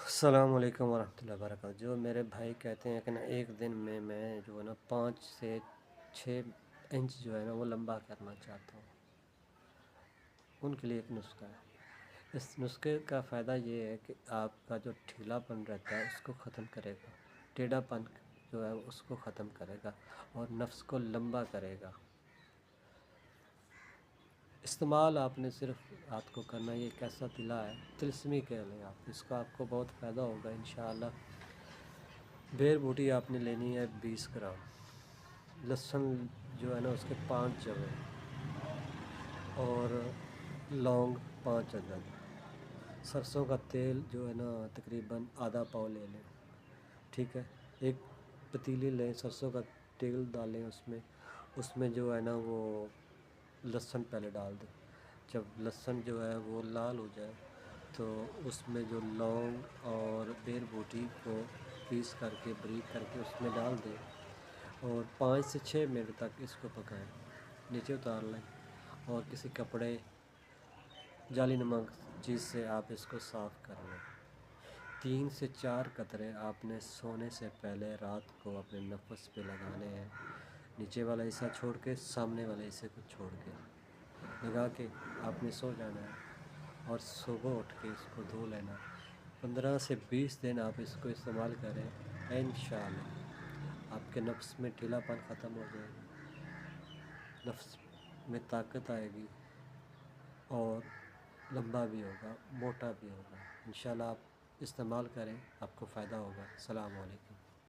السلام علیکم ورحمۃ اللہ وبرکاتہ۔ جو میرے بھائی کہتے ہیں کہ نا ایک دن میں جو ہے نا 5 سے 6 انچ جو ہے نا وہ لمبا کرنا چاہتا ہوں، ان کے لیے ایک نسخہ ہے۔ اس نسخے کا فائدہ یہ ہے کہ آپ کا جو ڈھیلا پن رہتا ہے اس کو ختم کرے گا، ٹیڑھا پن جو ہے اس کو ختم کرے گا اور نفس کو لمبا کرے گا۔ استعمال آپ نے صرف رات کو کرنا، یہ ایک ایسا تلا ہے، تلسمی کہہ لیں آپ اس کا، آپ کو بہت فائدہ ہوگا انشاءاللہ۔ بیر بوٹی آپ نے لینی ہے 20 گرام، لہسن جو ہے نا اس کے 5 جویں اور لونگ 5 عدد، سرسوں کا تیل جو ہے نا تقریباً آدھا پاؤ لے لیں، ٹھیک ہے۔ ایک پتیلی لیں، سرسوں کا تیل ڈالیں اس میں جو ہے نا وہ لہسن پہلے ڈال دیں۔ جب لہسن جو ہے وہ لال ہو جائے تو اس میں جو لونگ اور بیر بوٹی کو پیس کر کے بریک کر کے اس میں ڈال دیں اور 5 سے 6 منٹ تک اس کو پکائیں، نیچے اتار لیں اور کسی کپڑے جالی نمک چیز سے آپ اس کو صاف کر لیں۔ 3 سے 4 قطرے آپ نے سونے سے پہلے رات کو اپنے نفس پہ لگانے ہیں، نیچے والا حصہ چھوڑ کے، سامنے والے حصے کو چھوڑ کے لگا کے آپ نے سو جانا ہے اور صبح اٹھ کے اس کو دھو لینا۔ 15 سے 20 دن آپ اس کو استعمال کریں، انشاءاللہ آپ کے نفس میں ڈھیلا پن ختم ہو جائے گا، نفس میں طاقت آئے گی اور لمبا بھی ہوگا، موٹا بھی ہوگا۔ انشاءاللہ آپ استعمال کریں، آپ کو فائدہ ہوگا۔ السلام علیکم۔